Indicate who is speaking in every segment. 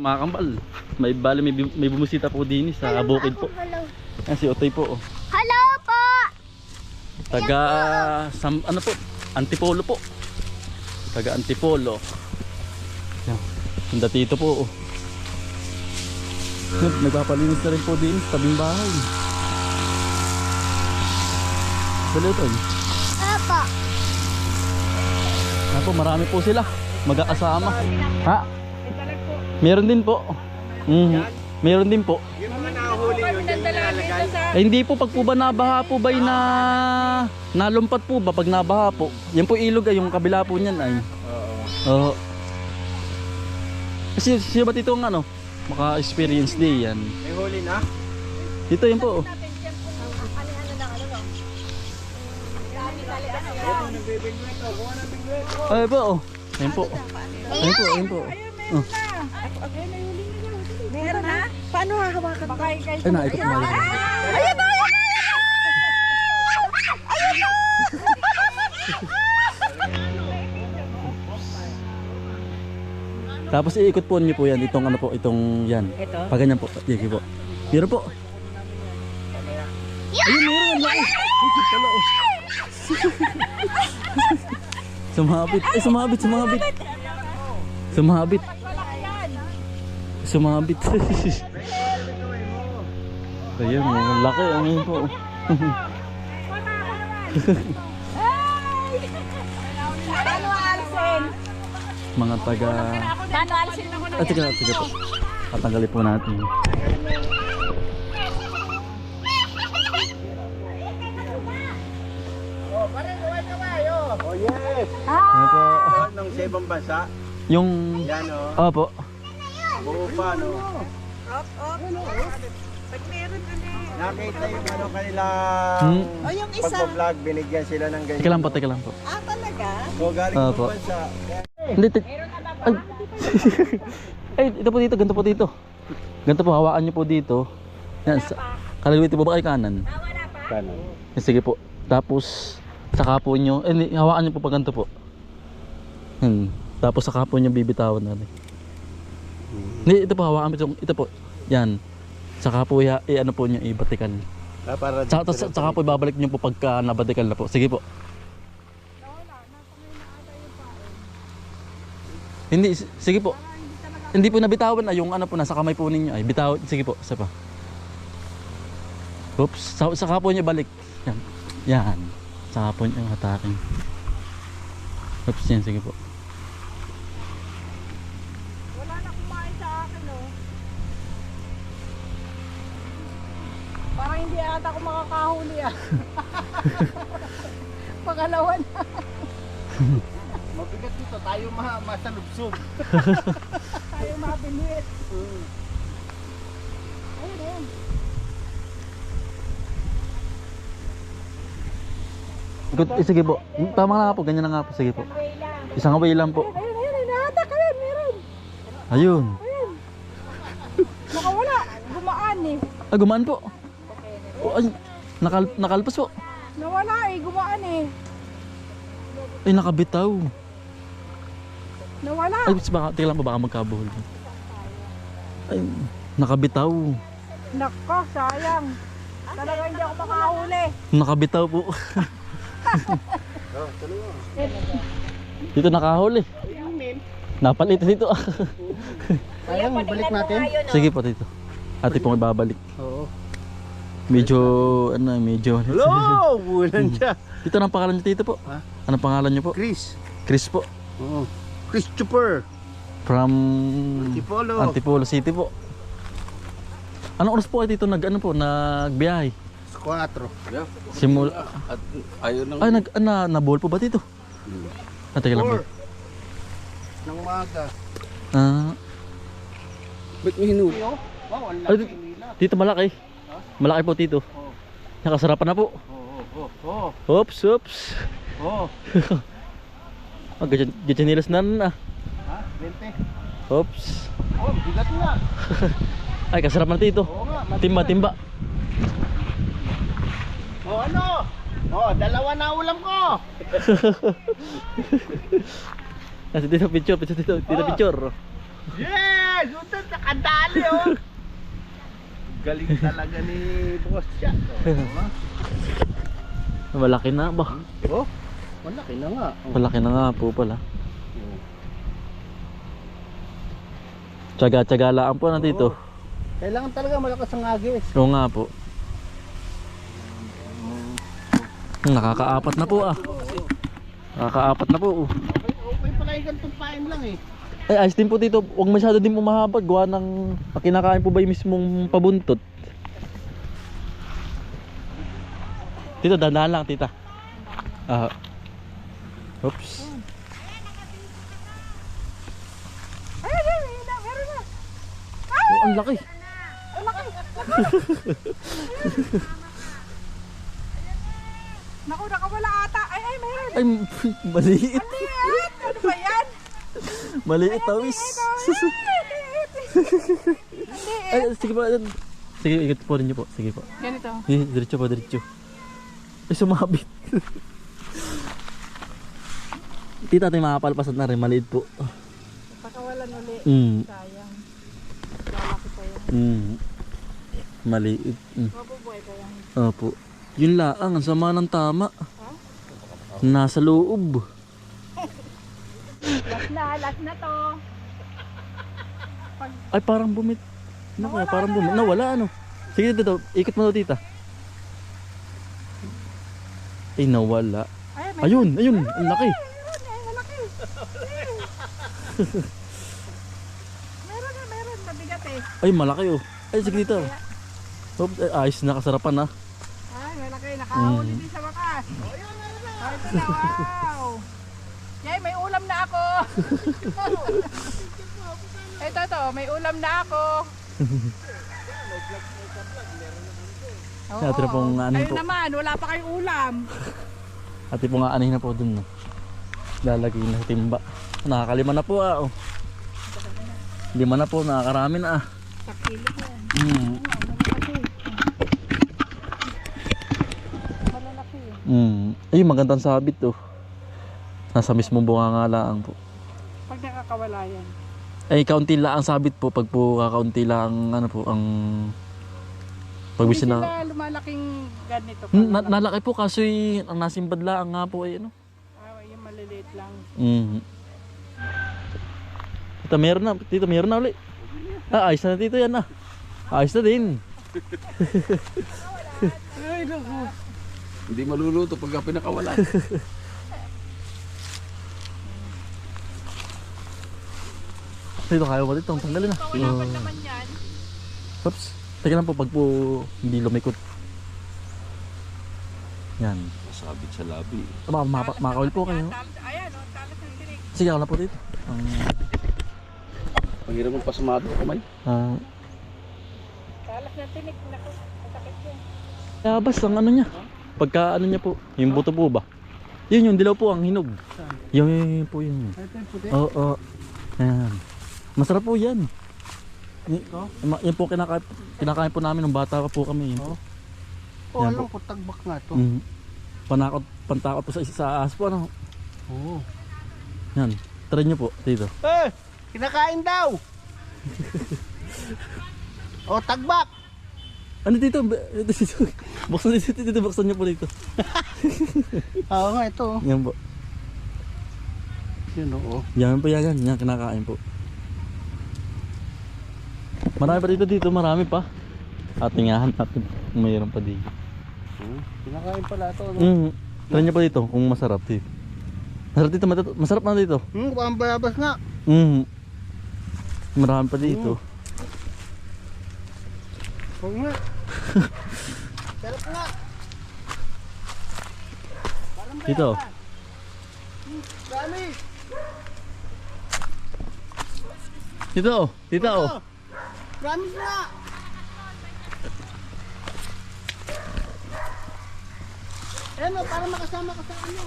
Speaker 1: Mga kambal, may bumusita po din sa bukid po. Yan si Otoy po.
Speaker 2: Hello po!
Speaker 1: Taga ano po? Antipolo po. Taga Antipolo. Yan. Yung datito po. Nagpapalinis na rin po din sa tabing bahay. Dali ito.
Speaker 2: Apa?
Speaker 1: Ako, marami po sila. Magkakasama. Ha? Meron din po. Meron din po.
Speaker 3: Yung mga nahuli yun, yung nilalagay.
Speaker 1: Hindi po, pag po ba nabaha po ba na nalumpat po ba pag nabaha po? Yan po ilog ay yung kabila po niyan ay. Oo. Kasi siya ba dito ang ano? Maka-experience day yan.
Speaker 3: May huli na?
Speaker 1: Dito yan po. Ay po. Ayun po. Ayun po, ayun po. Oh.
Speaker 4: Meron na? Paano hahawakan? Baka ikay.
Speaker 1: Ay na, ito po mali.
Speaker 4: Ayun na!
Speaker 1: Tapos iikot po niyo po yan, itong ano po, itong yan.
Speaker 4: Ito?
Speaker 1: Pag ganyan po, sige po. Meron po. Ayun, meron. Laki. Tala, oh. Sumabit. Ay, sumabit, sumabit. Sumabit. Sumabit. Ayun, ang laki. Ang yun po.
Speaker 4: Paano alsin?
Speaker 1: Mga taga...
Speaker 4: Paano alsin ako na?
Speaker 1: Sige po. Patanggalin po natin.
Speaker 3: Oh yes!
Speaker 1: Ano po?
Speaker 3: Ng sa ibang bansa.
Speaker 1: Yung...
Speaker 3: Yan o.
Speaker 1: Opo.
Speaker 3: Buo pa no.
Speaker 4: Pag meron ulit.
Speaker 3: Nakita yung ano kanila
Speaker 4: O yung isa.
Speaker 3: pagpa-vlog, binigyan sila ng ganyan.
Speaker 1: Teka lang po, teka lang po.
Speaker 4: Ah, talaga?
Speaker 3: So galing
Speaker 1: Opo.
Speaker 3: sa bansa.
Speaker 1: Hindi, ay. Ay, ito po dito, ganito po dito. Ganito po, hawakan nyo po dito. Yan, kalaliwiti po ba kay kanan?
Speaker 3: Kanan.
Speaker 1: Sige po. Tapos, saka po nyo, hawakan nyo po pag ganito po. Tapos saka po nyo bibitawan natin. Hindi, ito po, hawakan po. Ito po, yan. Saka po, ano po nyo, ibatikan.
Speaker 3: Para
Speaker 1: Saka po, ibabalik nyo po pagka nabatikan na po. Sige po. Hindi, sige po. Hindi po nabitawan na yung ano po nasa kamay po ninyo ay bitaw. Sige po, isa pa. Oops, saka po niya balik. Yan. Yan. Saka po niya hatakin. Oops, yan, sige po.
Speaker 4: Wala na kumain sa akin, oh. Parang hindi ata ako makakahuli, ah. Pangalawa na.
Speaker 3: mabigat dito, tayo masalubsob.
Speaker 4: Tayo mabilis. Ayun, ayun.
Speaker 1: Sige po. Tama na nga po, ganyan na nga po. Sige po. Isang away lang po.
Speaker 4: Ayun, ayun, ayun. Nahatak, ayun, meron.
Speaker 1: Ayun.
Speaker 4: Ayun. Nakawala. Gumaan, eh.
Speaker 1: Ah, gumaan po. Oh, ay, nakalpas po.
Speaker 4: Nawala, eh. Gumaan, eh.
Speaker 1: Ay, nakabitaw.
Speaker 4: Nawala.
Speaker 1: Ay, tingnan lang po, baka magkabuhol. Ay, nakabitaw.
Speaker 4: Nako, sayang. Talaga hindi ako makahuli.
Speaker 1: Nakabitaw po. Dito nakahuli. Napalit dito.
Speaker 3: Sayang, balik natin.
Speaker 1: Sige po dito. Ate pong ibabalik.
Speaker 3: Oo.
Speaker 1: Medyo medyo.
Speaker 3: Hello! Bulan siya.
Speaker 1: Dito ang pangalan niyo dito po.
Speaker 3: Ha?
Speaker 1: Anong pangalan niyo po?
Speaker 3: Chris.
Speaker 1: Chris po.
Speaker 3: Oo. Christopher.
Speaker 1: From
Speaker 3: Antipolo.
Speaker 1: Antipolo City po. Anong oras po kayo dito nagbiyahe?
Speaker 3: 4.
Speaker 1: Simula.
Speaker 3: At ayun ng
Speaker 1: Ay nabuhol po ba dito? Teka lang po.
Speaker 3: 4 ng umaga.
Speaker 1: Ba't may hinuli? Ay, dito malaki. Malaki po dito. Nakasarapan na po. Oops, oops. Ganyan nilas na na.
Speaker 3: Ha? 20.
Speaker 1: Oops.
Speaker 3: Bigat nga.
Speaker 1: Ay, kasarap na dito. Timba, timba.
Speaker 3: Ano? Dalawa na ulam ko.
Speaker 1: Kasi dito picture.
Speaker 3: Yes! Utang nakadali oh. Galing talaga ni boss siya.
Speaker 1: Malaki na ba?
Speaker 3: Oh, malaki na nga. Oh.
Speaker 1: Malaki na nga po pala. Tsaga-tsaga lang po na dito.
Speaker 3: Kailangan talaga malakas ang agis.
Speaker 1: Oo nga po. Nakakaapat na po ah. Nakakaapat na po.
Speaker 3: Okay pala yung ganitong pain lang eh.
Speaker 1: Ay, ayos din po dito. Huwag masyado din pumahabag. Gawa ng kinakain po ba yung mismong pabuntot? Tito, dandahan lang, tita. Oops.
Speaker 4: Ay, meron na.
Speaker 1: Oh, ang laki.
Speaker 4: Ang laki. Naku, nakawala ata. Ay, meron.
Speaker 1: Ay, maliit.
Speaker 4: Ano yan? Ano ba yan?
Speaker 1: Maliit, tawis. Ay, sige po. Sige, ikot po rin niyo po. Sige po.
Speaker 4: Ganito.
Speaker 1: Diretso po, diretso. Ay, sumabit. Tita, tayo makapalpasan na rin. Maliit po.
Speaker 4: Pakawalan uli. Sayang. Lalaki pa yan.
Speaker 1: Maliit.
Speaker 4: Mabubuhay pa yan.
Speaker 1: Opo. Yun laang, ang sama ng tama. Nasa loob.
Speaker 4: Last na to.
Speaker 1: Ay, parang bumit. Naku, parang bumit. Nawala ano. Sige dito, ikot mo daw tita. Ay, nawala. Ayun, ayun, ang laki.
Speaker 4: Meron. Mabigat eh.
Speaker 1: Ay, malaki oh. Ay, sige dito. Oops, ay, ayos na, kasarapan ah.
Speaker 4: Ay, malaki. Nakahuli din sa wakas. Ay, ito na, wow. Yay, may ulam na ako. Ito, may ulam na ako.
Speaker 1: Ate na pong anin
Speaker 4: Ayun
Speaker 1: po.
Speaker 4: naman, wala pa kayong ulam.
Speaker 1: Ate po nga anin na po dun. No? Lalagay na sa timba. Nakakalima na po ah. Oh. Lima na po, nakakarami na ah.
Speaker 4: Sakilo yan. Malalaki eh.
Speaker 1: Ay, magandang sabit oh. Nasa mismong bunga nga lang po.
Speaker 4: Pag nakakawala yan.
Speaker 1: Ay, kaunti lang ang sabit po. Pag po kakaunti lang ano po ang pagbisi
Speaker 4: Hindi
Speaker 1: na.
Speaker 4: sila lumalaking ganito.
Speaker 1: Nalaki po kaso ang nasimbad lang nga po ay ano.
Speaker 4: Yung maliliit lang.
Speaker 1: Tito, meron na. Tito, meron na ulit. Ayos na dito yan ah. Ayos na din.
Speaker 4: Ay, naku.
Speaker 3: Hindi maluluto pagka pinakawala.
Speaker 1: Dito, kaya mo dito. Tanggalin na.
Speaker 4: Kawalan naman yan.
Speaker 1: Oops. Teka lang po pag po hindi lumikot. Yan.
Speaker 3: Masabit sa labi.
Speaker 1: Makakawil po kayo.
Speaker 4: Ayan, talas ng tinig.
Speaker 1: Sige, ako na po dito.
Speaker 3: Panghirap mong pasamado kamay.
Speaker 4: Talas ng tinig. Naku, masakit yun.
Speaker 1: Yabas ang ano niya. Pagka ano niya po. Yung buto po ba? Yun yung dilaw po ang hinog. Yun po yun.
Speaker 3: Ito yung puti.
Speaker 1: Oo. Yan. Masarap po yan. Yan po kinakain po namin nung bata pa po kami. Yan po.
Speaker 3: Oh,
Speaker 1: Yan
Speaker 3: alam ko, tagbak nga to.
Speaker 1: Pantakot po sa ahas po ano.
Speaker 3: Oo.
Speaker 1: Yan. Try nyo po dito.
Speaker 3: Kinakain daw. Oh, tagbak.
Speaker 1: Ano dito? Buksan dito. Buksan nyo po dito.
Speaker 3: Oo nga, ito.
Speaker 1: Yan po.
Speaker 3: Yun, oo.
Speaker 1: Yan po yan. Yan kinakain po. Marami pa dito. Marami pa. Atingahan natin kung mayroon pa dito.
Speaker 3: Kinakain pala ito. No?
Speaker 1: Try nyo po dito kung masarap dito. Masarap na dito.
Speaker 3: Ang bayabas nga.
Speaker 1: Marami pa dito.
Speaker 3: Oo nga. Sarap nga.
Speaker 1: Dito.
Speaker 3: Dami.
Speaker 1: Dito.
Speaker 3: Promise nga. Ano, para makasama ka sa ano.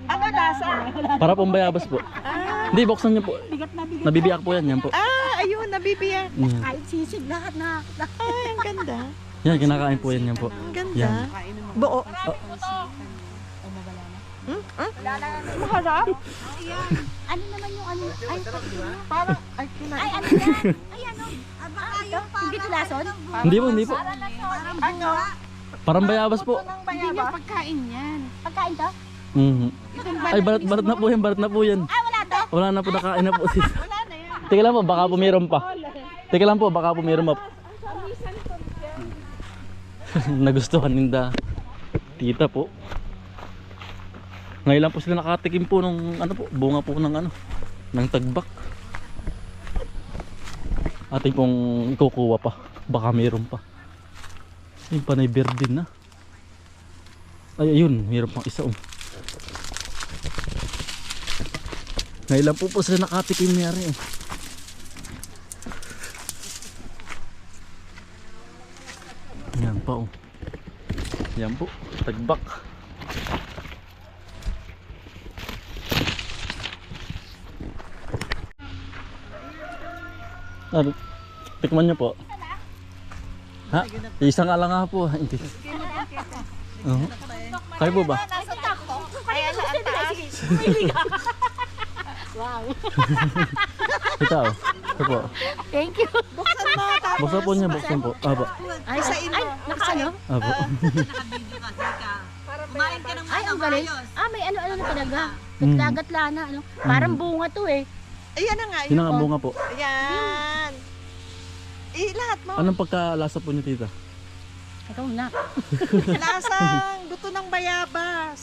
Speaker 4: Ano lasa?
Speaker 1: Para pong bayabas po. Hindi, buksan nyo po. Nabibiyak po yan po.
Speaker 4: Ayun, nabibiyak.
Speaker 2: Kahit sisig lahat na.
Speaker 4: Ay, ang ganda.
Speaker 1: Yan, kinakain po yan po.
Speaker 5: Ang ganda.
Speaker 1: Yan.
Speaker 5: Buo.
Speaker 4: Maharap.
Speaker 2: Ano naman yung ano? Ay,
Speaker 5: Parang, ay, kinain.
Speaker 2: ay ano yan? Ay ano? Hindi ko lason?
Speaker 1: Hindi po, hindi po.
Speaker 5: Ano?
Speaker 1: Parang bayabas po.
Speaker 5: Ang bayaba. Pagkain yan.
Speaker 2: Pagkain to?
Speaker 1: Mhm. Ay, barat na po yan, barat na po yan.
Speaker 2: Ah, wala to?
Speaker 1: Wala na po, nakain na po. Teka lang po, baka po mayroon pa. Teka lang po, baka po mayroon pa. Nagustuhan ninda tita po. Ngayon lang po sila nakatikim po ng ano po, bunga po ng ano, ng tagbak. Ating pong ikukuha pa, baka mayroon pa. Yung panay verde na. Ay ayun, mayroon pang isa Ngayon lang po sila nakatikim niya rin. Yan pa Yan po, tagbak. Tikman niyo po. Ha? Isang ala nga po. Hindi. Kayo po ba?
Speaker 2: Nasa takto. Kaya na ang taas. Wow.
Speaker 1: Ito Ito po.
Speaker 2: Thank you.
Speaker 5: Buksan mo. Tapos.
Speaker 1: Buksan po niya, buksan po. Aba.
Speaker 2: Ay, ay, nakaano?
Speaker 1: Aba.
Speaker 2: Ay, ang galing. Ah, may ano na talaga.
Speaker 1: Mm.
Speaker 2: Dagat lana, ano. Parang bunga to eh.
Speaker 5: Ayan na nga.
Speaker 1: Yun ang bunga po.
Speaker 5: Ayan. Lahat mo.
Speaker 1: Anong pagkalasa po niyo, tita?
Speaker 2: Ikaw na.
Speaker 5: Lasang buto ng bayabas.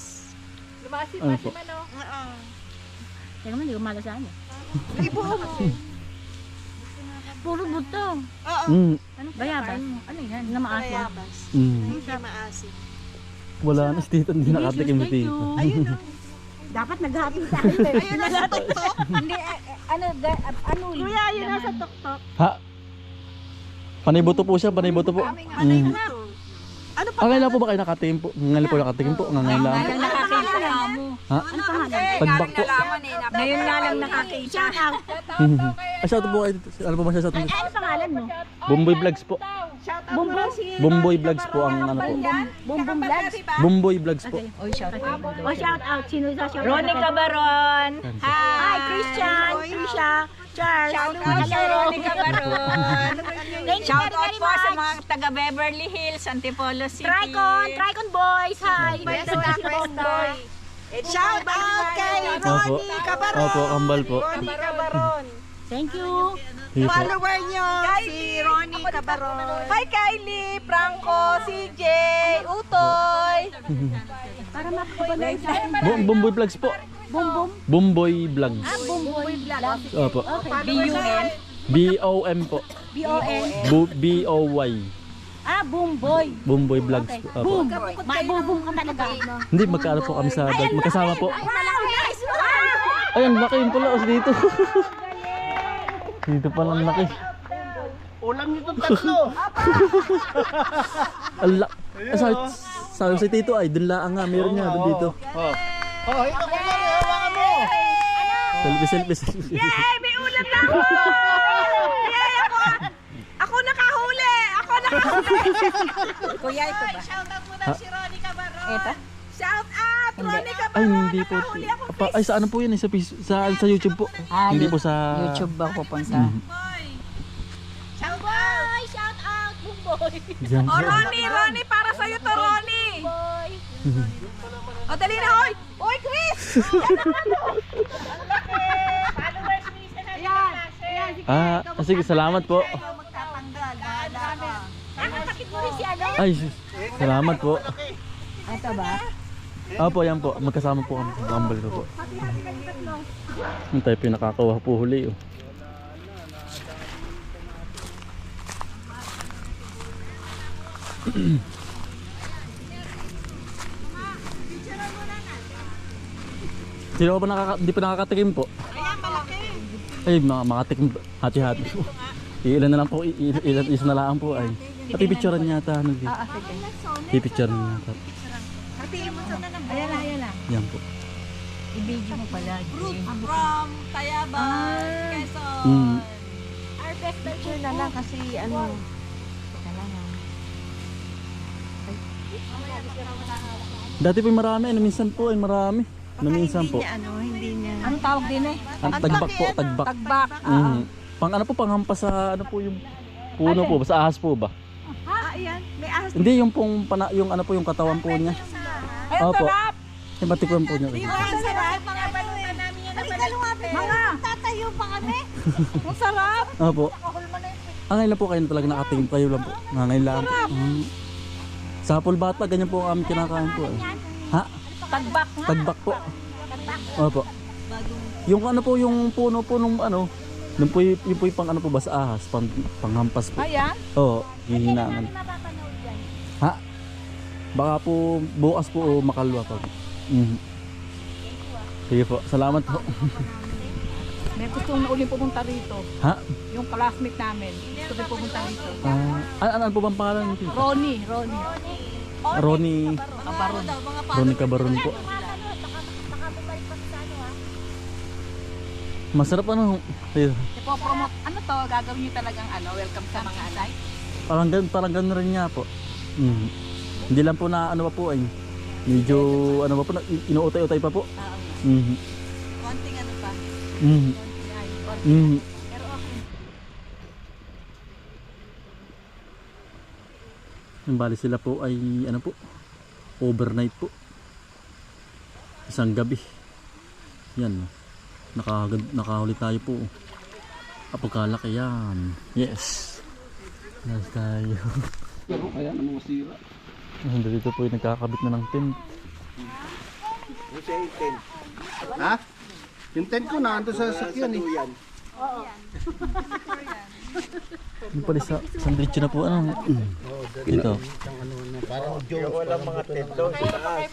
Speaker 1: Ano po?
Speaker 5: Oo.
Speaker 2: Teka mo, hindi ko malasahan eh.
Speaker 5: Ibuho mo.
Speaker 2: Puro buto.
Speaker 5: Oo.
Speaker 1: Mm.
Speaker 2: Ano? Bayabas. Ano yan? Na maasin.
Speaker 5: Bayabas.
Speaker 1: Mm.
Speaker 5: Hindi maasim.
Speaker 1: Wala na si tita, hindi nakatikim ni tita.
Speaker 5: Ayun o.
Speaker 2: Dapat naghati tayo eh.
Speaker 5: Ayun nasa tuktok.
Speaker 2: Hindi, ano,
Speaker 5: Kuya, yun nasa tuktok.
Speaker 1: Ha? Panibuto po siya, panibuto po. Mm.
Speaker 5: Ano pa?
Speaker 1: Ngayon lang po ba kayo nakatikim po? Ngayon po nakatikim po, ngayon lang.
Speaker 2: nakakita lang mo.
Speaker 1: Ha?
Speaker 2: Ano pangalan?
Speaker 1: Tagbak po.
Speaker 2: Ngayon nga lang nakakita. Shout out.
Speaker 1: Ay, shout out po kayo. Ano po ba siya shout out?
Speaker 2: Ano pangalan mo?
Speaker 1: Bumboy Vlogs po.
Speaker 5: Shout out mo si...
Speaker 1: Bumboy Vlogs po ang ano po.
Speaker 2: Bum Bum Vlogs.
Speaker 1: Bumboy Vlogs po.
Speaker 2: O shout out. Sino sa shout out?
Speaker 6: Ronnie Cabaron.
Speaker 2: Hi, Christian. Trisha. Charles.
Speaker 6: Shout out kay Ronnie Cabaron.
Speaker 2: Thank you
Speaker 6: Shout
Speaker 2: very,
Speaker 6: out
Speaker 2: very
Speaker 6: po sa
Speaker 2: much.
Speaker 6: mga taga Beverly Hills, Antipolo City.
Speaker 2: Tricon boys. Hi. Boy.
Speaker 5: Shout out kay Ronnie Cabaron.
Speaker 1: Opo, kambal po.
Speaker 5: Ronnie Cabaron.
Speaker 2: Thank you.
Speaker 1: Sige po.
Speaker 5: Follower nyo si Ronnie Cabaron.
Speaker 6: Hi Kylie, Franco, CJ, Utoy.
Speaker 2: Para makapanood sa
Speaker 1: Bumboy Vlogs po.
Speaker 2: Bum Bum.
Speaker 1: Bumboy Vlogs.
Speaker 2: Boy Vlogs.
Speaker 1: Opo.
Speaker 2: Okay.
Speaker 6: B-U-N.
Speaker 1: B-O-M po.
Speaker 2: B-O-N.
Speaker 1: B-O-Y.
Speaker 2: Boom boy.
Speaker 1: Bumboy Vlogs
Speaker 2: Okay.
Speaker 1: po. Opo.
Speaker 2: Boom. Maibubong ka talaga.
Speaker 1: Hindi, magkaano po kami sa vlog. Magkasama po.
Speaker 2: Wow, nice. Wow.
Speaker 1: Ayun, laki yun pala. Dito. Dito pala ang laki.
Speaker 3: Ulam nito tatlo.
Speaker 1: Ala. Sabi si Tito ay, dun lang nga. Meron niya dun dito.
Speaker 3: Oh. Oh, ito ko na. Hawakan mo.
Speaker 1: Selfie.
Speaker 6: Yay, may ulam na ako. Yay, ako nakahuli. Ako nakahuli. Kuya, ito ba?
Speaker 5: Shout out mo na si Ronnie Cabaron.
Speaker 6: Ito?
Speaker 5: Shout out Ronnie
Speaker 1: Ay,
Speaker 5: Cabaron.
Speaker 1: hindi po. Ay, sa ano po yun? Sa YouTube po. Hindi po sa...
Speaker 6: YouTube ba pupunta?
Speaker 5: Shout out.
Speaker 2: Boy, shout out. Boom boy.
Speaker 1: Diyan po.
Speaker 6: Oh, Ronnie, para sa'yo to, Ronnie.
Speaker 2: Boy.
Speaker 6: O, dali na, hoy. Hoy, Chris.
Speaker 1: Sige, salamat po.
Speaker 5: Magtatanggal. Bahala ka.
Speaker 2: Nakakapit mo rin si ano?
Speaker 1: Ay, salamat po.
Speaker 6: Ito ba?
Speaker 1: Opo, yan po. Magkasama po kami sa kambal ko po. Yung tayo pinakakawa po huli. Oh. Sino ba hindi pa nakakatikim po?
Speaker 5: Ayan, malaki.
Speaker 1: Ay, makatikim hati-hati po. Ilan na lang po, isa na lang po ay. At ipicturean niya ata. Ipicturean niya ata.
Speaker 5: Hatiin mo sana ng
Speaker 6: Ayan na.
Speaker 1: Yan po.
Speaker 6: I-video mo pala.
Speaker 5: fruit from Tayabas, Quezon.
Speaker 1: Mm.
Speaker 2: Our best picture
Speaker 6: Na lang kasi ano. Teka lang.
Speaker 1: Dati po marami, ano minsan po ay marami. Ano minsan po.
Speaker 5: Hindi niya.
Speaker 6: Anong tawag din eh?
Speaker 1: Ang tagbak po, tagbak.
Speaker 6: Tagbak.
Speaker 1: Mhm. Pang ano po, panghampas sa ano po yung puno po, sa ahas po ba?
Speaker 5: Ayan. May ahas.
Speaker 1: Hindi yung pong yung ano po yung katawan po niya.
Speaker 6: Ay, ang
Speaker 1: Opo.
Speaker 6: sarap.
Speaker 1: Yung batikwan po niya.
Speaker 5: Ang sarap. Mga baluyan namin yan. Mga. Tatayo pa kami.
Speaker 6: Ang sarap.
Speaker 1: Opo. Ang ngayon lang po kayo na talaga nakatingin kayo lang po. Ngayon lang. Sa pulbata, ganyan po ang aming kinakain po. Ha?
Speaker 6: Tagbak nga.
Speaker 1: Tagbak po. Opo. Yung ano po, yung puno po nung ano, yung po yung pang ano po ba sa ahas, panghampas po.
Speaker 6: Ayan.
Speaker 1: Oo, hihinangan. Ha? Baka po bukas po o makalwa pa. Sige po, salamat po.
Speaker 6: May gusto na uling pumunta rito.
Speaker 1: Ha?
Speaker 6: Yung classmate namin. Gusto na pumunta rito.
Speaker 1: Ano po bang pangalan nito?
Speaker 6: Ronnie.
Speaker 1: Ronnie
Speaker 6: Kabaron.
Speaker 1: Ronnie Cabaron po. Masarap ano? Ayun.
Speaker 6: Ipo-promote. Ano to? Gagawin niyo talagang welcome sa mga alay?
Speaker 1: Parang ganun rin nga po. Hindi lang po na ano pa po ay medyo ano pa po, inuutay-utay pa po.
Speaker 5: Konting ano pa.
Speaker 6: Pero okay.
Speaker 1: Yung bali sila po ay ano po, overnight po. Isang gabi. Yan. Nakahuli tayo po. Apagkalaki yan. Yes. Nice tayo.
Speaker 3: Pero kaya naman masira.
Speaker 1: Dito po yung nagkakabit na ng tent.
Speaker 3: Yung sa tent. Ha? Yung tent ko na ando sa sasakyan eh.
Speaker 1: Yung pala sa sandwich na po ano. Dito.
Speaker 3: Parang Jones. Walang mga tent doon sa taas.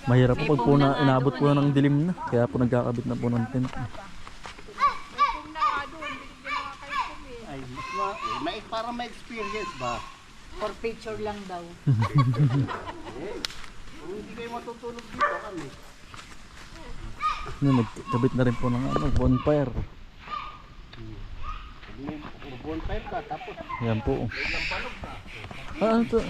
Speaker 1: Mahirap po pag po na inabot po ng dilim na. Kaya po nagkakabit na po ng tent.
Speaker 3: Ay, mas para may experience ba?
Speaker 6: For picture lang daw.
Speaker 3: Kung hindi kayo matutulog dito kami.
Speaker 1: Nagkabit na rin po ng bonfire.
Speaker 3: May bonfire ka tapos
Speaker 1: Yan po. Ano to?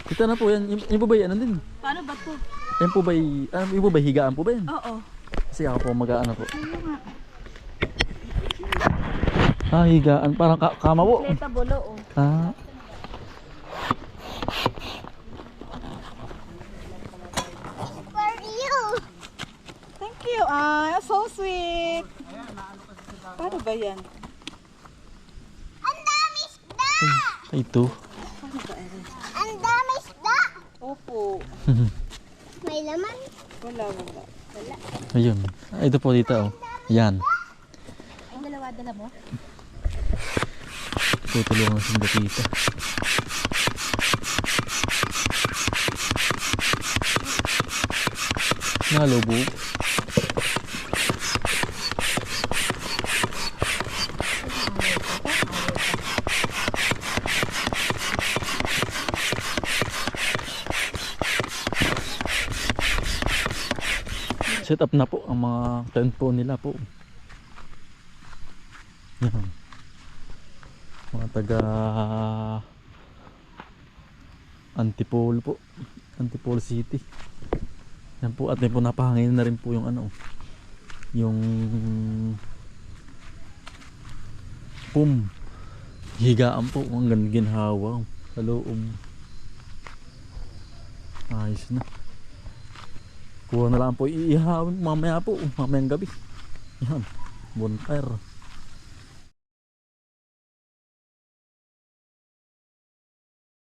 Speaker 1: Kita na po yan. Yung po ba yan? Ano din?
Speaker 5: Paano ba to?
Speaker 1: Yan po ba yung po ba higaan po ba yan?
Speaker 5: Oo.
Speaker 1: Kasi ako po mag-ano po. Higaan. Parang kama po.
Speaker 5: Leta bolo, oh.
Speaker 6: Thank you. So sweet. Paano ba yan?
Speaker 1: Ay, ito.
Speaker 2: Ang dami isda.
Speaker 6: Opo.
Speaker 2: May laman.
Speaker 6: Wala.
Speaker 1: Ayun. Ito po dito. Oh. Yan.
Speaker 2: Ang dala mo?
Speaker 1: Tutulungan sa dito. Nalobo. Set up na po ang mga tent po nila po. Yan. Mga taga Antipolo po. Antipolo City. Yan po, at may po napahangin na rin po yung ano, yung higaan po hanggang ginhawa sa loob. Ayos na. Kuha na lang po iihawin mamaya po, mamayang gabi. Yan, bonfire.